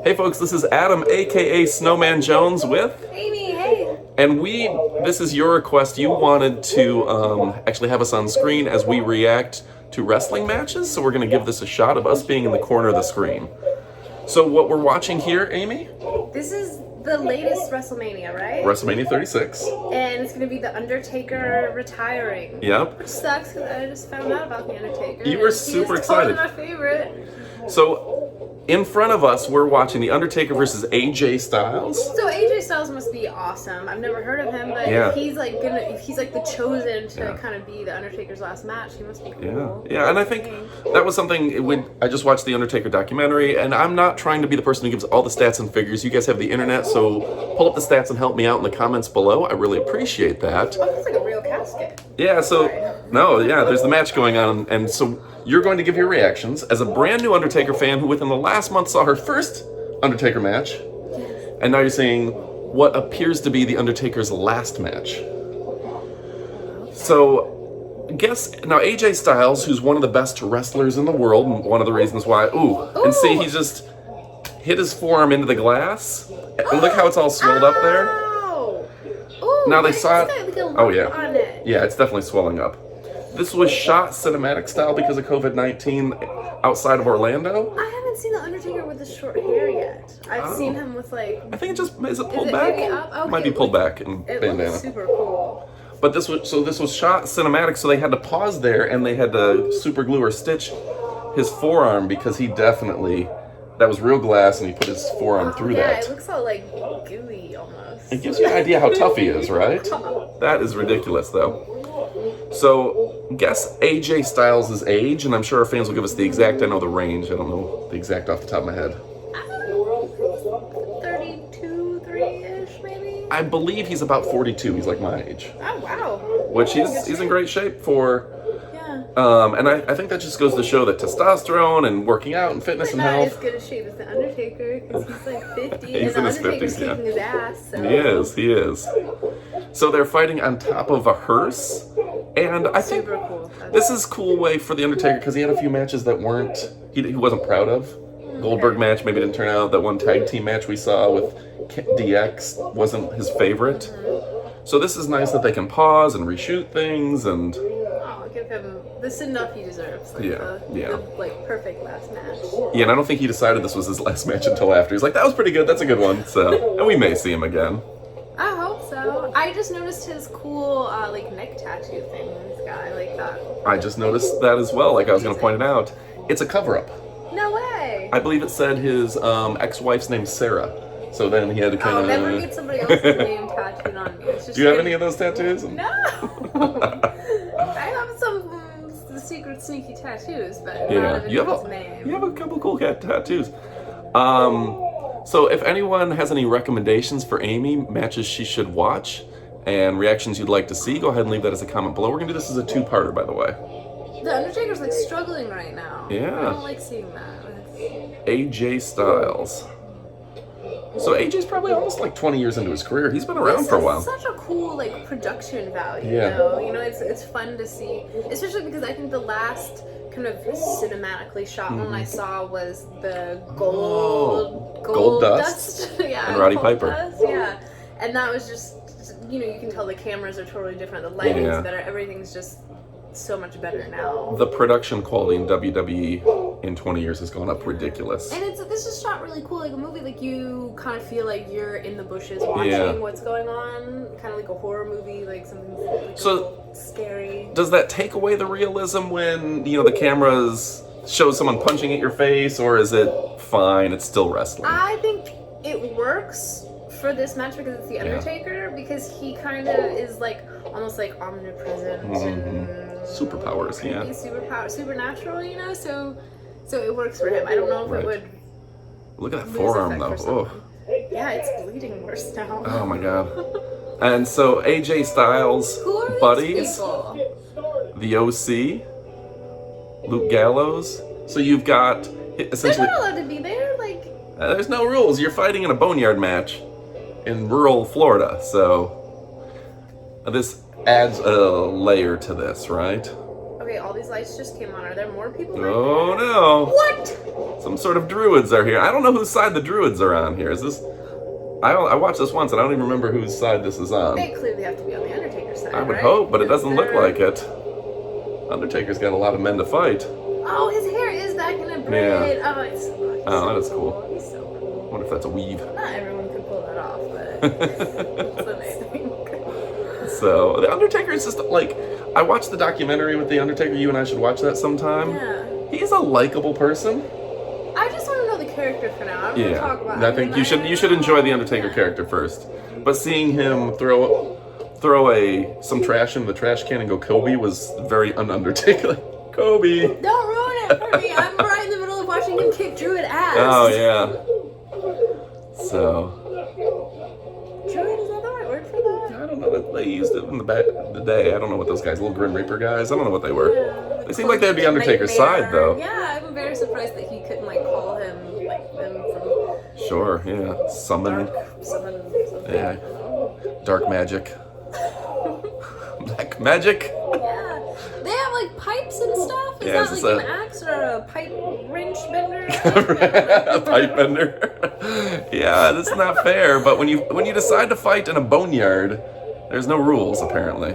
Hey folks, this is Adam, aka Snowman Jones with Amy, hey! and this is your request. You wanted to actually have us on screen as we react to wrestling matches, so we're going to give this a shot of us being in the corner of the screen. So what we're watching here, Amy? This is the latest Wrestlemania, right? Wrestlemania 36. And it's going to be the Undertaker retiring. Yep. Which sucks because I just found out about the Undertaker. You were super excited. He's totally my favorite. So in front of us, we're watching the Undertaker versus AJ Styles. So AJ Styles must be awesome. I've never heard of him, but Yeah. if he's like the chosen to kind of be the Undertaker's last match, he must be cool. Yeah, and I think that was something I just watched the Undertaker documentary, and I'm not trying to be the person who gives all the stats and figures. You guys have the internet, so pull up the stats and help me out in the comments below. I really appreciate that. Oh, that's like a real casket. Yeah, there's the match going on, and so you're going to give your reactions as a brand new Undertaker fan who within the last month saw her first Undertaker match, and now you're seeing what appears to be the Undertaker's last match. So, guess, now AJ Styles, who's one of the best wrestlers in the world, and one of the reasons why, and see, he just hit his forearm into the glass, and look how it's all swelled up there. Ooh, Now they saw it. Like a lump Oh yeah, on it. yeah, it's definitely swelling up. This was shot cinematic style because of COVID-19 outside of Orlando. I haven't seen the Undertaker with the short hair yet. I've seen him with like. I think is it pulled it back? maybe up? Okay, Might be pulled back in It bandana. looks super cool. But this was shot cinematic, so they had to pause there and they had to super glue or stitch his forearm because that was real glass and he put his forearm through yeah, that. it looks all like gooey almost. It gives you an idea how tough he is, right? That is ridiculous, though. So, guess AJ Styles' age, and I'm sure our fans will give us the exact. I know the range. I don't know the exact off the top of my head. 32, 3-ish, maybe? I believe he's about 42. He's like my age. Oh, wow. Which he's in great shape for. Yeah. And I think that just goes to show that testosterone and working out and fitness But and not health. as good a shape as the Undertaker, because he's like 50, He's and in the his Undertaker's 50s, yeah. kicking his ass. So. He is. So they're fighting on top of a hearse, and I think Super cool. this is a cool way for the Undertaker because he had a few matches that he wasn't proud of. Goldberg match maybe didn't turn out. That one tag team match we saw with DX wasn't his favorite. So this is nice that they can pause and reshoot things and. Oh, give him the send-off he deserves. Like the like perfect last match. Yeah, and I don't think he decided this was his last match until after. He's like, that was pretty good. That's a good one. So, and we may see him again. I hope so. I just noticed his cool like neck tattoo thing he's got. I like that. I just noticed that as well. Like I was going to point it out. It's a cover-up. No way. I believe it said his ex-wife's name Sarah. So then he had to kind of. I'll never get somebody else's name tattooed on me. It's just Do you have any of those tattoos? No. I have some secret sneaky tattoos, but not of anyone's name. You have a couple cool tattoos. So if anyone has any recommendations for Amy, matches she should watch, and reactions you'd like to see, go ahead and leave that as a comment below. We're gonna do this as a two-parter, by the way. The Undertaker's like struggling right now. Yeah. I don't like seeing that. AJ Styles. So AJ's probably almost like 20 years into his career. He's been around for a while. Such a cool like production value. Yeah. It's fun to see, especially because I think the last kind of cinematically shot one I saw was the Gold Dust. Yeah, and Roddy Gold Piper. Dust, yeah, and that was just you can tell the cameras are totally different. The lighting's better. Everything's just so much better now. The production quality in WWE in 20 years has gone up ridiculous. And this is shot really cool, like a movie. Like you kind of feel like you're in the bushes watching what's going on, kind of like a horror movie, like something like scary. Does that take away the realism when the cameras show someone punching at your face, or is it fine? It's still wrestling. I think it works for this match because it's the Undertaker, because he kind of is like almost like omnipresent and superpowers, supernatural, so it works for him. I don't know if it would. Look at that forearm though. Oh. Yeah, it's bleeding worse now. Oh my god. And so AJ Styles, Who are buddies, these people? the OC, Luke Gallows. So you've got essentially. They're not allowed to be there. Like. There's no rules. You're fighting in a boneyard match in rural Florida, so this adds a layer to this, right? Okay, all these lights just came on. Are there more people? Oh no! What? Some sort of druids are here. I don't know whose side the druids are on here. Is this? I watched this once and I don't even remember whose side this is on. They clearly have to be on the Undertaker's side. I would right? hope, but it doesn't look like it. Undertaker's got a lot of men to fight. Oh, his hair is back in a braid. Yeah. Oh, it's so Oh, that is cool. He's so cool. I wonder if that's a weave. Not everyone could pull that off, but it's amazing. So the Undertaker is just like, I watched the documentary with the Undertaker. You and I should watch that sometime. Yeah. He's a likable person. I just want to know the character for now. I don't want to talk about. I think you should enjoy the Undertaker character first. But seeing him throw some trash into the trash can and go Kobe was very un-Undertaker. Like, Kobe. Don't ruin it for me. I'm right in the middle of watching him kick Druid ass. Oh yeah. So. Druid, is that the right word for that? I don't know. They used it in the day. I don't know what those guys, little Grim Reaper guys. I don't know what they were. Yeah, They seem like they'd be Undertaker's side though. Yeah, I'm very surprised that he couldn't like call him like them from. Sure. Yeah. Summon. Something. Yeah. Dark magic. Black magic. Yeah. They have like pipes and stuff. Is Yeah, that it's like an axe or a pipe wrench bender? A pipe bender. Yeah, that's not fair. But when you decide to fight in a boneyard, there's no rules apparently.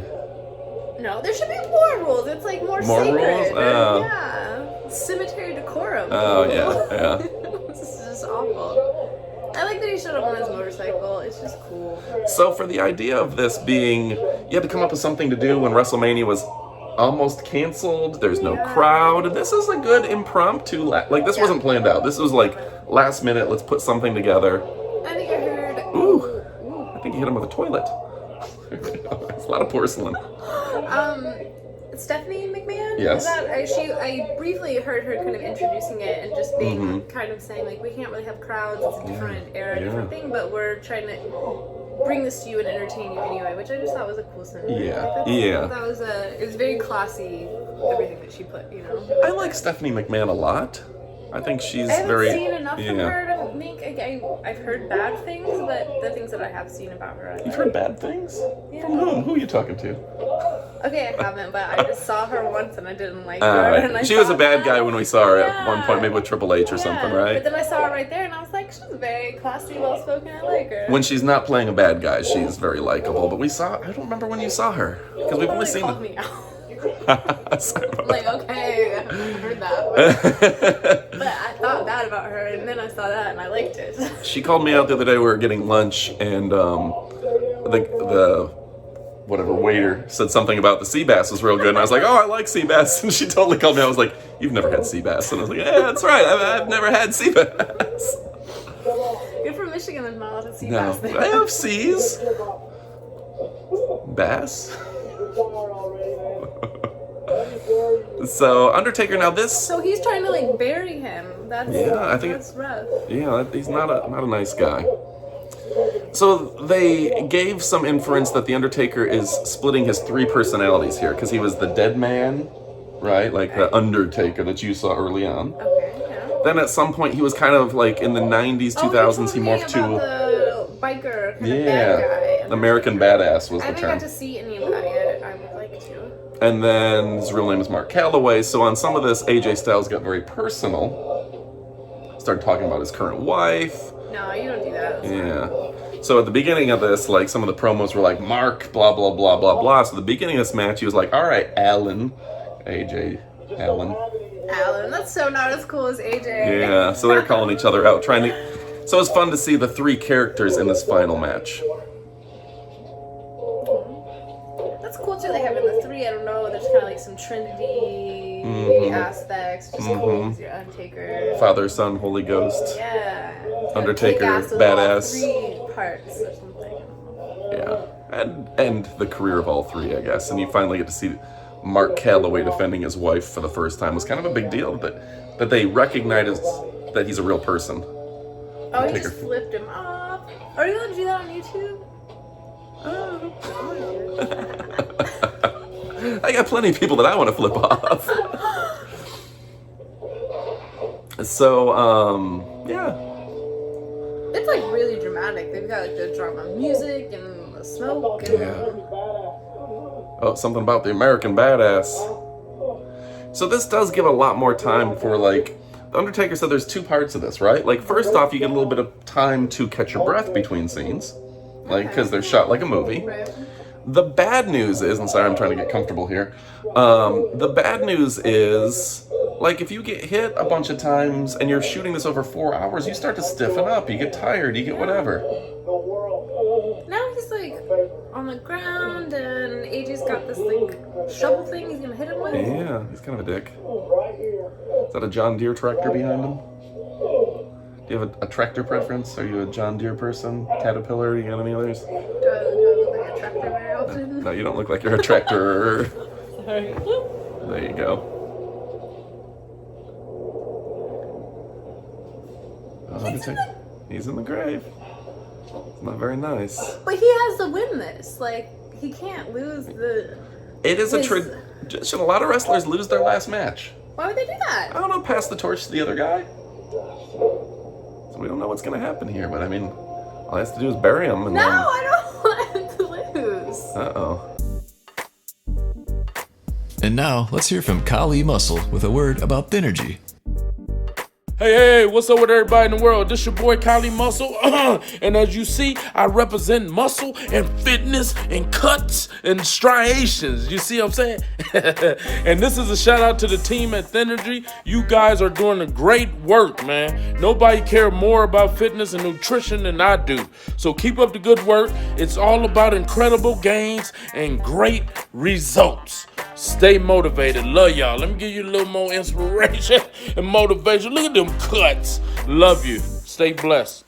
No, there should be more rules. It's like more More sacred. rules? Oh. Yeah. Cemetery decorum. Oh yeah. This is just awful. I like that he showed up on his motorcycle. It's just cool. So for the idea of this being, you had to come up with something to do when WrestleMania was almost canceled. There's no crowd. This is a good impromptu. Like this wasn't planned out. This was like last minute. Let's put something together. I think I heard. Ooh. I think you hit him with a toilet. It's a lot of porcelain. Stephanie McMahon? Yes. Is that, I briefly heard her kind of introducing it and just being kind of saying, like, we can't really have crowds, it's a different era, different thing, but we're trying to bring this to you and entertain you anyway, which I just thought was a cool sentiment. Yeah. That was it was very classy, everything that she put, you know. I like Stephanie McMahon a lot. I think she's I haven't very. seen enough from her to make. I've heard bad things, but the things that I have seen about her, You've heard bad things? Yeah. From whom? Who are you talking to? Okay, I haven't, but I just saw her once and I didn't like her. Right. And I She was a thought bad that. guy when we saw her at Yeah. one point, maybe with Triple H or something, right? But then I saw her right there and I was like, she's very classy, well spoken. I like her. When she's not playing a bad guy, she's very likable. But I don't remember when you saw her because we've only seen. Called me out. Sorry about I'm like, okay, I heard that, but I thought bad about her, and then I saw that and I liked it. She called me out the other day. We were getting lunch, and the whatever waiter said something about the sea bass was real good, and I was like, oh, I like sea bass, and she totally called me out. I was like, you've never had sea bass, and I was like, yeah, that's right, I've never had sea bass. You're from Michigan, there's not a lot of sea No, bass there. I have seas. Bass. So Undertaker, now this. So he's trying to like bury him. That's I think that's rough. Yeah, he's not a nice guy. So they gave some inference that the Undertaker is splitting his three personalities here because he was the dead man, right? Like the Undertaker that you saw early on. Okay, yeah. Then at some point he was kind of like in the 90s, 2000s, he morphed to the biker kind of bad guy. American Badass was I the haven't term. got to see any of that yet. I would like to. And then his real name is Mark Calloway. So on some of this, AJ Styles got very personal. Started talking about his current wife. No, you don't do that. Yeah. So at the beginning of this, like some of the promos were like Mark, blah blah blah blah blah. So the beginning of this match, he was like, "All right, Alan, AJ, Alan." Alan, that's so not as cool as AJ. Yeah. So they're calling each other out, trying to. So it's fun to see the three characters in this final match. That's cool too. They have in the three. I don't know. There's kind of like some Trinity aspects. Just cool. 'Cause you're Undertaker. Father, Son, Holy Ghost. Yeah. Undertaker, Kick-ass with badass. all 3 parts or something. Yeah. And the career of all three, I guess. And you finally get to see Mark Calloway defending his wife for the first time. It was kind of a big deal that they recognized that he's a real person. Oh, he just flipped him off. Are you gonna do that on YouTube? I got plenty of people that I want to flip off. So, yeah. It's like really dramatic. They've got like the drama music and the smoke and Oh, something about the American Badass. So this does give a lot more time for, like, the Undertaker said there's two parts of this, right? Like, first off, you get a little bit of time to catch your breath between scenes, like, because they're shot like a movie. Right. The bad news is, and sorry, I'm trying to get comfortable here. The bad news is, like, if you get hit a bunch of times and you're shooting this over 4 hours, you start to stiffen up. You get tired. You get whatever. Now he's like on the ground, and AJ's got this like shovel thing he's gonna hit him with. Yeah, he's kind of a dick. Is that a John Deere tractor behind him? Do you have a tractor preference? Are you a John Deere person? Caterpillar? You got any others? Do I look like a tractor very often? No, you don't look like you're a tractor. Sorry. There you go. He's in the grave. It's not very nice. But he has to win this. Like, he can't lose the... It is a tradition. A lot of wrestlers lose their last match. Why would they do that? I don't know, pass the torch to the other guy. So we don't know what's going to happen here, but I mean, all he has to do is bury him. And No, then... I don't want him to lose. Uh-oh. And now, let's hear from Kali Muscle with a word about Thinnergy. Hey, what's up with everybody in the world? This your boy Kali Muscle, and as you see, I represent muscle and fitness and cuts and striations. You see what I'm saying? And this is a shout out to the team at Thinnergy. You guys are doing a great work, man. Nobody care more about fitness and nutrition than I do. So keep up the good work. It's all about incredible gains and great results. Stay motivated. Love y'all. Let me give you a little more inspiration and motivation. Look at them cuts. Love you. Stay blessed.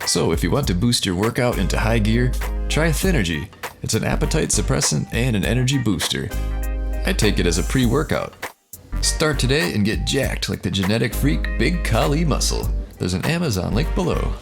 So if you want to boost your workout into high gear, try Thinnergy. It's an appetite suppressant and an energy booster. I take it as a pre-workout. Start today and get jacked like the genetic freak Big Kali Muscle. There's an Amazon link below.